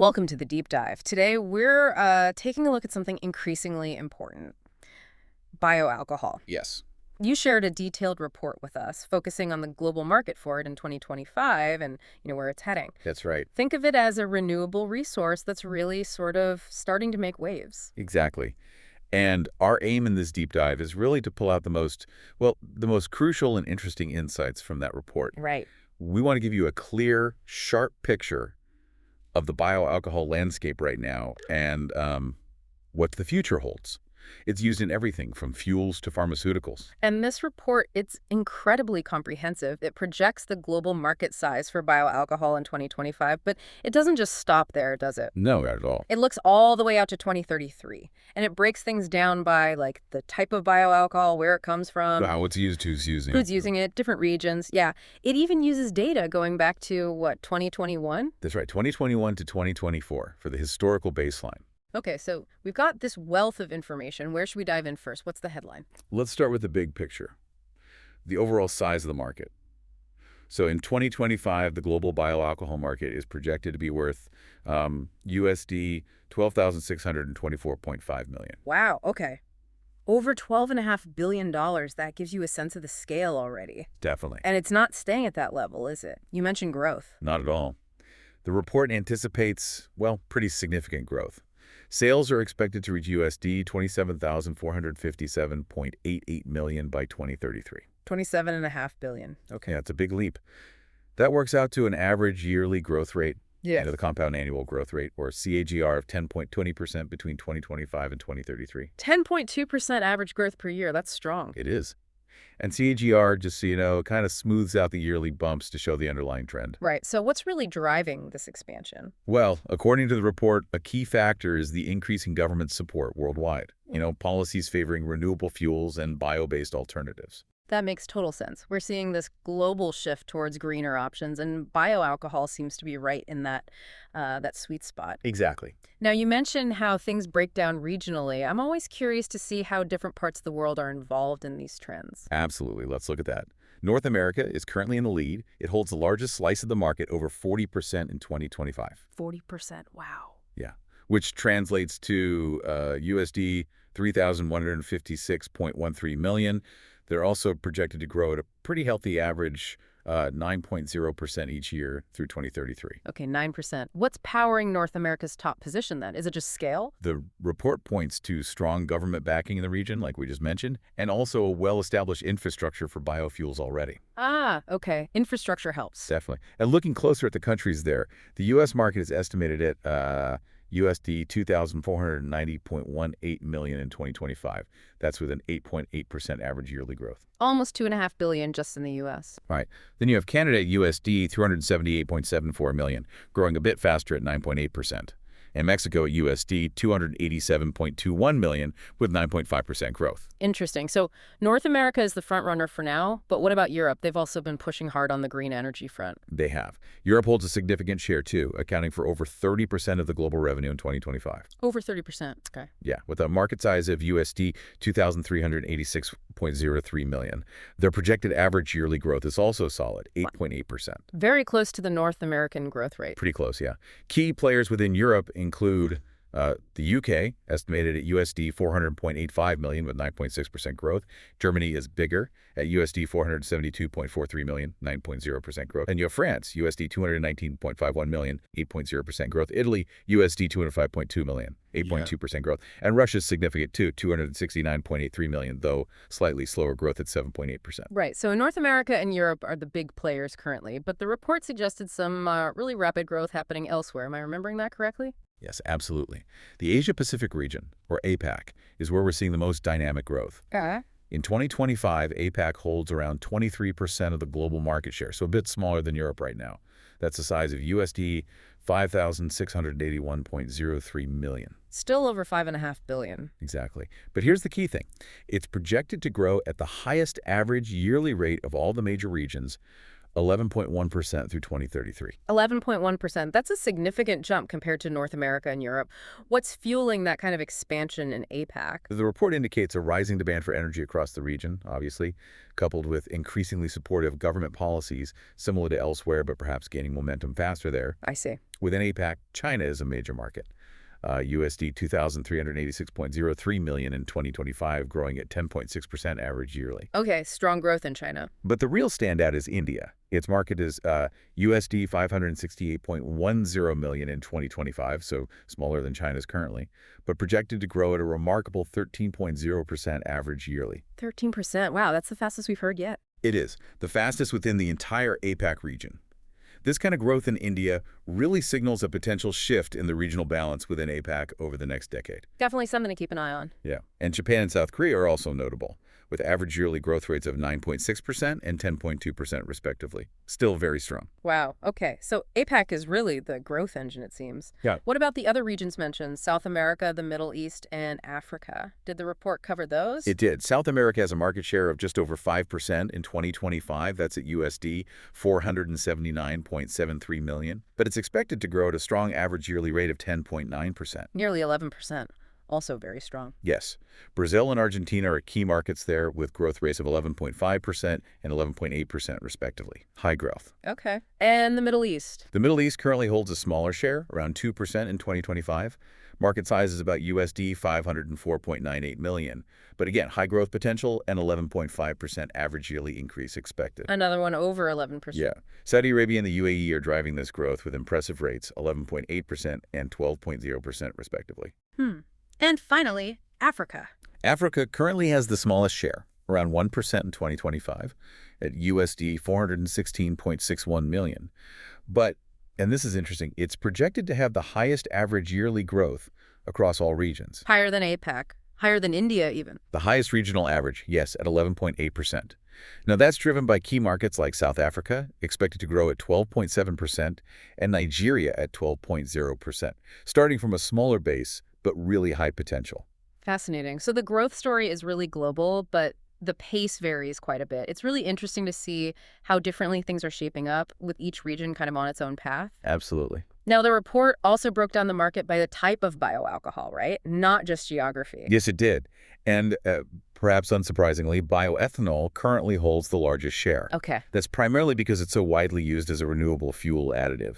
Welcome to the deep dive. Today, we're taking a look at something increasingly important: bioalcohol. Yes, You shared a detailed report with us, focusing on the global market for it in 2025 and where it's heading. that's right. Think of it as a renewable resource that's really sort of starting to make waves. Exactly. And our aim in this deep dive is really to pull out the most crucial and interesting insights from that report. Right. We want to give you a clear, sharp picture of the bioalcohol landscape right now and what the future holds. It's used in everything from fuels to pharmaceuticals. And this report, it's incredibly comprehensive. It projects the global market size for bioalcohol in 2025, but it doesn't just stop there, does it? No, not at all. It looks all the way out to 2033, and it breaks things down by like the type of bioalcohol, where it comes from, How it's used, who's using it. who's using it, different regions. Yeah, it even uses data going back to what, 2021? That's right, 2021 to 2024 for the historical baseline. Okay, so we've got this wealth of information. Where should we dive in first? What's the headline? Let's start with the big picture, the overall size of the market. So in 2025, the global bioalcohol market is projected to be worth USD 12,624.5 million. Wow, okay. Over $12.5 billion. That gives you a sense of the scale already. Definitely. And it's not staying at that level, is it? You mentioned growth. Not at all. The report anticipates, well, pretty significant growth. Sales are expected to reach USD 27,457.88 million by 2033. $27.5 billion. Okay. Yeah, it's a big leap. That works out to an average yearly growth rate, Yeah. the compound annual growth rate, or CAGR of 10.20% between 2025 and 2033. 10.2% average growth per year. That's strong. It is. And CAGR, just so you know, kind of smooths out the yearly bumps to show the underlying trend. Right. So what's really driving this expansion? Well, according to the report, a key factor is the increasing government support worldwide. Policies favoring renewable fuels and bio-based alternatives. That makes total sense. We're seeing this global shift towards greener options, and bioalcohol seems to be right in that sweet spot. Exactly. Now, you mentioned how things break down regionally. I'm always curious to see how different parts of the world are involved in these trends. Absolutely. Let's look at that. North America is currently in the lead. It holds the largest slice of the market, over 40% in 2025. 40%. Wow. Yeah, which translates to USD 3,156.13 million. They're also projected to grow at a pretty healthy average 9.0% each year through 2033. Okay, 9%. What's powering North America's top position then? Is it just scale? The report points to strong government backing in the region, like we just mentioned, and also a well-established infrastructure for biofuels already. Ah, okay. Infrastructure helps. Definitely. And looking closer at the countries there, the U.S. market is estimated at USD 2,490.18 million in 2025. That's with an 8.8% average yearly growth. Almost $2.5 billion just in the U.S. All right. Then you have Canada at USD 378.74 million, growing a bit faster at 9.8%. And Mexico at USD 287.21 million with 9.5% growth. Interesting. So North America is the front runner for now, but what about Europe? They've also been pushing hard on the green energy front. They have. Europe holds a significant share too, accounting for over 30% of the global revenue in 2025. Over 30%. Okay. Yeah, with a market size of USD 2,386.03 million. Their projected average yearly growth is also solid, 8.8%. Very close to the North American growth rate. Pretty close, yeah. Key players within Europe include the UK, estimated at USD 400.85 million with 9.6% growth. Germany is bigger at USD 472.43 million, 9.0% growth. And you have France, USD 219.51 million, 8.0% growth. Italy, USD 205.2 million, 8.2% growth. And Russia's significant too, 269.83 million, though slightly slower growth at 7.8%. Right. So North America and Europe are the big players currently, but the report suggested some really rapid growth happening elsewhere. Am I remembering that correctly? Yes, absolutely. The Asia-Pacific region, or APAC, is where we're seeing the most dynamic growth. In 2025, APAC holds around 23% of the global market share, so a bit smaller than Europe right now. That's the size of USD 5,681.03 million. Still over $5.5 billion. Exactly. But here's the key thing. It's projected to grow at the highest average yearly rate of all the major regions, 11.1% through 2033. 11.1%. That's a significant jump compared to North America and Europe. What's fueling that kind of expansion in APAC? The report indicates a rising demand for energy across the region, obviously, coupled with increasingly supportive government policies similar to elsewhere, but perhaps gaining momentum faster there. I see. Within APAC, China is a major market. USD 2,386.03 million in 2025, growing at 10.6% average yearly. Okay, strong growth in China. But the real standout is India. Its market is USD 568.10 million in 2025, so smaller than China's currently, but projected to grow at a remarkable 13.0% average yearly. 13%. Wow, that's the fastest we've heard yet. It is the fastest within the entire APAC region. This kind of growth in India really signals a potential shift in the regional balance within APAC over the next decade. Definitely something to keep an eye on. Yeah. And Japan and South Korea are also notable, with average yearly growth rates of 9.6% and 10.2% respectively. Still very strong. Wow. Okay. So APAC is really the growth engine, it seems. Yeah. What about the other regions mentioned? South America, the Middle East, and Africa. Did the report cover those? It did. South America has a market share of just over 5% in 2025. That's at USD 479.73 million. But it's expected to grow at a strong average yearly rate of 10.9%. Nearly 11%. Also very strong. Yes. Brazil and Argentina are key markets there with growth rates of 11.5% and 11.8% respectively. High growth. Okay. And the Middle East? The Middle East currently holds a smaller share, around 2% in 2025. Market size is about USD 504.98 million. But again, high growth potential and 11.5% average yearly increase expected. Another one over 11%. Yeah. Saudi Arabia and the UAE are driving this growth with impressive rates, 11.8% and 12.0% respectively. And finally, Africa. Africa currently has the smallest share, around 1% in 2025, at USD 416.61 million. But, and this is interesting, it's projected to have the highest average yearly growth across all regions. Higher than APAC. Higher than India, even. The highest regional average, yes, at 11.8%. Now, that's driven by key markets like South Africa, expected to grow at 12.7%, and Nigeria at 12.0%, starting from a smaller base, but really high potential. Fascinating. So the growth story is really global, but the pace varies quite a bit. It's really interesting to see how differently things are shaping up with each region kind of on its own path. Absolutely. Now, the report also broke down the market by the type of bioalcohol, right? Not just geography. Yes, it did. And perhaps unsurprisingly, bioethanol currently holds the largest share. Okay. That's primarily because it's so widely used as a renewable fuel additive,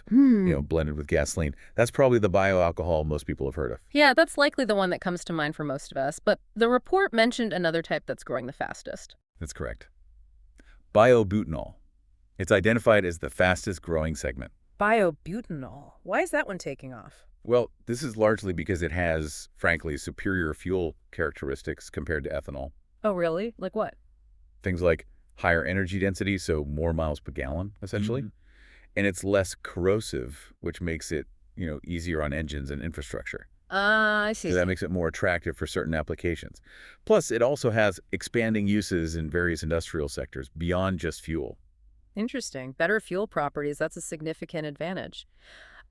blended with gasoline. That's probably the bioalcohol most people have heard of. Yeah, that's likely the one that comes to mind for most of us. But the report mentioned another type that's growing the fastest. That's correct. Biobutanol. It's identified as the fastest growing segment. Biobutanol. Why is that one taking off? Well, this is largely because it has, frankly, superior fuel characteristics compared to ethanol. Oh, really? Like what? Things like higher energy density, so more miles per gallon, essentially. And it's less corrosive, which makes it, easier on engines and infrastructure. I see. So that makes it more attractive for certain applications. Plus, it also has expanding uses in various industrial sectors beyond just fuel. Interesting. Better fuel properties. That's a significant advantage.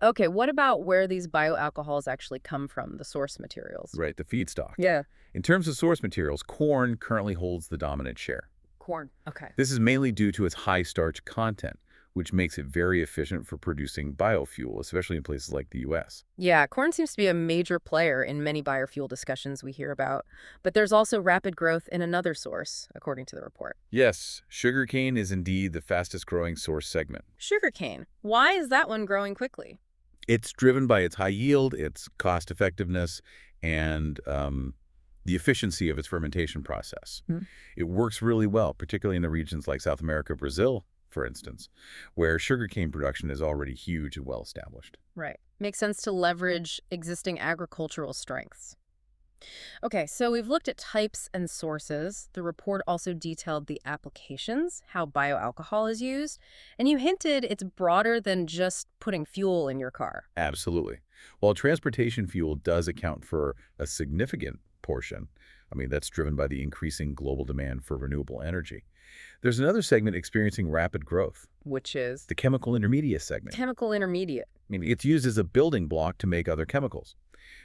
Okay, what about where these bioalcohols actually come from, the source materials? Right, the feedstock. Yeah. In terms of source materials, corn currently holds the dominant share. Corn. Okay. This is mainly due to its high starch content, which makes it very efficient for producing biofuel, especially in places like the U.S. Yeah, corn seems to be a major player in many biofuel discussions we hear about. But there's also rapid growth in another source, according to the report. Yes, sugarcane is indeed the fastest growing source segment. Sugarcane. Why is that one growing quickly? It's driven by its high yield, its cost effectiveness, and the efficiency of its fermentation process. It works really well, particularly in the regions like South America, Brazil, for instance, where sugarcane production is already huge and well established. Right. Makes sense to leverage existing agricultural strengths. Okay, so we've looked at types and sources. The report also detailed the applications, how bioalcohol is used, and you hinted it's broader than just putting fuel in your car. Absolutely. While transportation fuel does account for a significant portion, that's driven by the increasing global demand for renewable energy, there's another segment experiencing rapid growth. Which is? The chemical intermediate segment. Chemical intermediate. It's used as a building block to make other chemicals.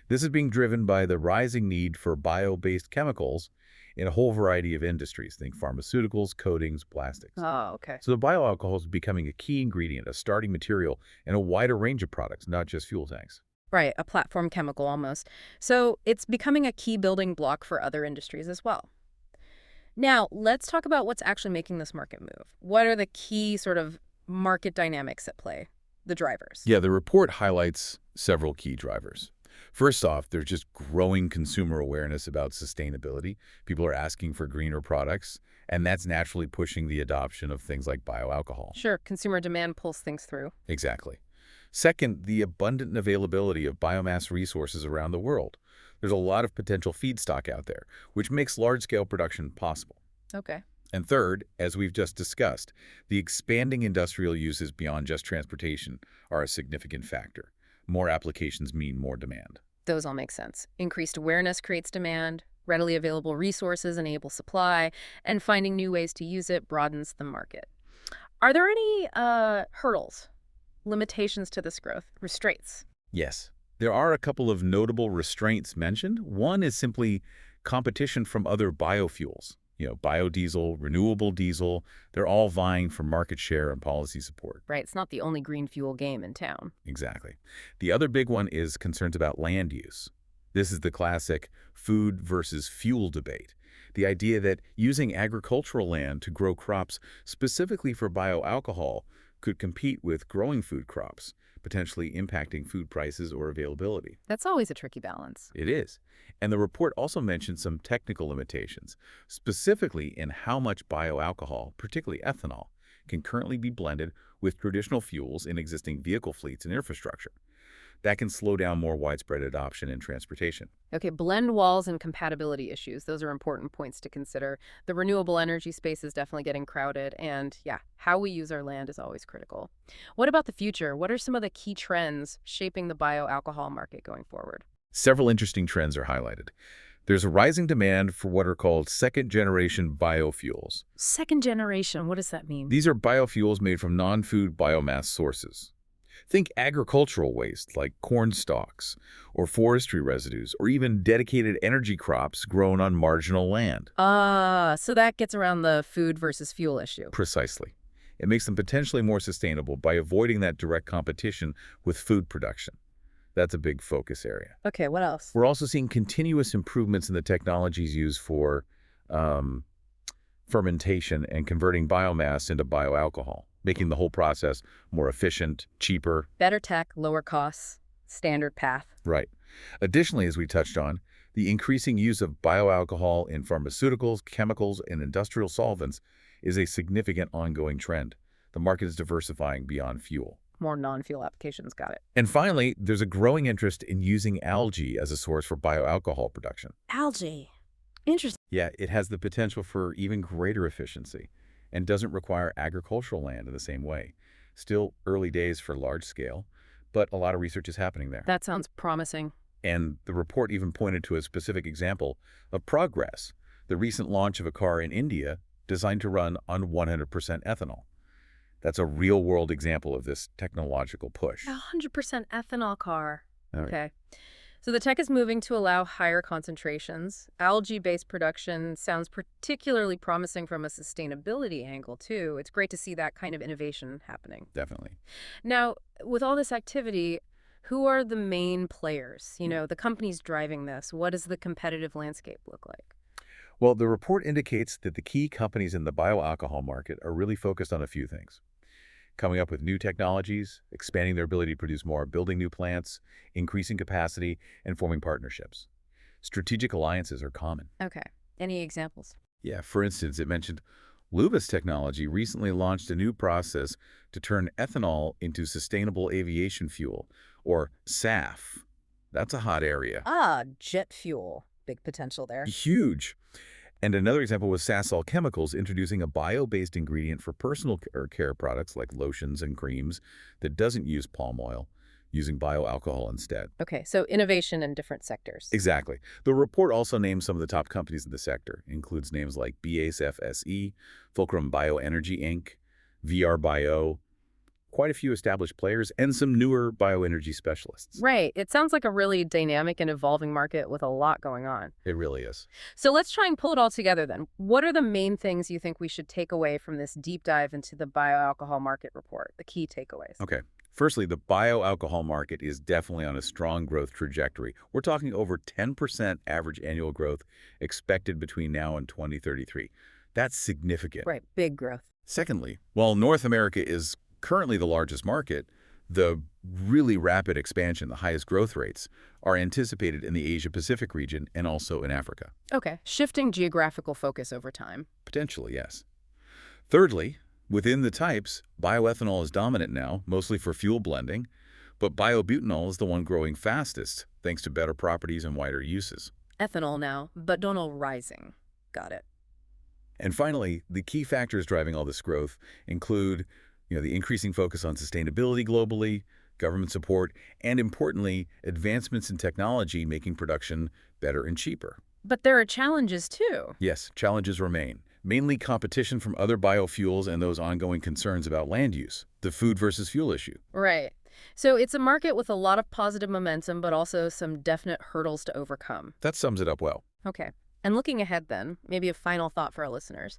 This is being driven by the rising need for bio-based chemicals in a whole variety of industries. Think pharmaceuticals, coatings, plastics. Oh, okay. So the bioalcohol is becoming a key ingredient, a starting material in a wider range of products, not just fuel tanks. Right, a platform chemical almost. So it's becoming a key building block for other industries as well. Now, let's talk about what's actually making this market move. What are the key sort of market dynamics at play? The drivers. Yeah, the report highlights several key drivers. First off, there's just growing consumer awareness about sustainability. People are asking for greener products, and that's naturally pushing the adoption of things like bioalcohol. Sure, consumer demand pulls things through. Exactly. Second, the abundant availability of biomass resources around the world. There's a lot of potential feedstock out there, which makes large-scale production possible. Okay. And third, as we've just discussed, the expanding industrial uses beyond just transportation are a significant factor. More applications mean more demand. Those all make sense. Increased awareness creates demand, readily available resources enable supply, and finding new ways to use it broadens the market. Are there any hurdles, limitations to this growth, restraints? Yes, there are a couple of notable restraints mentioned. One is simply competition from other biofuels. Biodiesel, renewable diesel, they're all vying for market share and policy support. Right, it's not the only green fuel game in town. Exactly. The other big one is concerns about land use. This is the classic food versus fuel debate. The idea that using agricultural land to grow crops specifically for bioalcohol could compete with growing food crops, potentially impacting food prices or availability. That's always a tricky balance. It is. And the report also mentioned some technical limitations, specifically in how much bioalcohol, particularly ethanol, can currently be blended with traditional fuels in existing vehicle fleets and infrastructure. That can slow down more widespread adoption in transportation. Okay, blend walls and compatibility issues. Those are important points to consider. The renewable energy space is definitely getting crowded, and yeah, how we use our land is always critical. What about the future? What are some of the key trends shaping the bioalcohol market going forward? Several interesting trends are highlighted. There's a rising demand for what are called second-generation biofuels. Second generation, what does that mean? These are biofuels made from non-food biomass sources. Think agricultural waste like corn stalks or forestry residues or even dedicated energy crops grown on marginal land. So that gets around the food versus fuel issue. Precisely. It makes them potentially more sustainable by avoiding that direct competition with food production. That's a big focus area. Okay, what else? We're also seeing continuous improvements in the technologies used for fermentation and converting biomass into bioalcohol, making the whole process more efficient, cheaper. Better tech, lower costs, standard path. Right. Additionally, as we touched on, the increasing use of bioalcohol in pharmaceuticals, chemicals, and industrial solvents is a significant ongoing trend. The market is diversifying beyond fuel. More non-fuel applications, got it. And finally, there's a growing interest in using algae as a source for bioalcohol production. Algae. Interesting. Yeah, it has the potential for even greater efficiency and doesn't require agricultural land in the same way. Still early days for large scale, but a lot of research is happening there. That sounds promising. And the report even pointed to a specific example of progress, the recent launch of a car in India designed to run on 100% ethanol. That's a real-world example of this technological push. 100% ethanol car. All right. Okay. So the tech is moving to allow higher concentrations. Algae-based production sounds particularly promising from a sustainability angle, too. It's great to see that kind of innovation happening. Definitely. Now, with all this activity, who are the main players? The companies driving this. What does the competitive landscape look like? Well, the report indicates that the key companies in the bioalcohol market are really focused on a few things. Coming up with new technologies, expanding their ability to produce more, building new plants, increasing capacity, and forming partnerships. Strategic alliances are common. Okay. Any examples? Yeah, for instance, it mentioned Lubis Technology recently launched a new process to turn ethanol into sustainable aviation fuel, or SAF. That's a hot area. Jet fuel. Big potential there. Huge. And another example was Sasol Chemicals introducing a bio-based ingredient for personal care products like lotions and creams that doesn't use palm oil, using bioalcohol instead. Okay, so innovation in different sectors. Exactly. The report also names some of the top companies in the sector. It includes names like BASF SE, Fulcrum Bioenergy Inc., VR Bio, quite a few established players, and some newer bioenergy specialists. Right. It sounds like a really dynamic and evolving market with a lot going on. It really is. So let's try and pull it all together then. What are the main things you think we should take away from this deep dive into the bioalcohol market report, the key takeaways? Okay. Firstly, the bioalcohol market is definitely on a strong growth trajectory. We're talking over 10% average annual growth expected between now and 2033. That's significant. Right. Big growth. Secondly, while North America is currently the largest market, the really rapid expansion, the highest growth rates, are anticipated in the Asia-Pacific region and also in Africa. Okay. Shifting geographical focus over time. Potentially, yes. Thirdly, within the types, bioethanol is dominant now, mostly for fuel blending, but biobutanol is the one growing fastest, thanks to better properties and wider uses. Ethanol now, but butanol rising. Got it. And finally, the key factors driving all this growth include, the increasing focus on sustainability globally, government support, and importantly, advancements in technology making production better and cheaper. But there are challenges too. Yes, challenges remain, mainly competition from other biofuels and those ongoing concerns about land use, the food versus fuel issue. Right. So it's a market with a lot of positive momentum, but also some definite hurdles to overcome. That sums it up well. Okay. And looking ahead then, maybe a final thought for our listeners.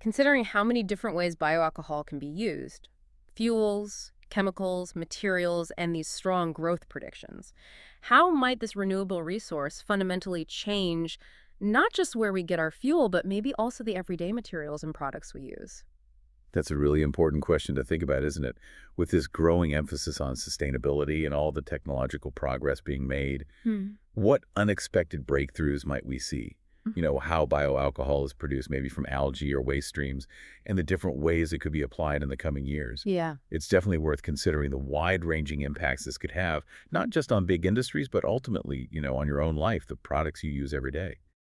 Considering how many different ways bioalcohol can be used, fuels, chemicals, materials, and these strong growth predictions, how might this renewable resource fundamentally change not just where we get our fuel, but maybe also the everyday materials and products we use? That's a really important question to think about, isn't it? With this growing emphasis on sustainability and all the technological progress being made, what unexpected breakthroughs might we see? How bioalcohol is produced maybe from algae or waste streams, and the different ways it could be applied in the coming years. Yeah. It's definitely worth considering the wide-ranging impacts this could have, not just on big industries, but ultimately, on your own life, the products you use every day.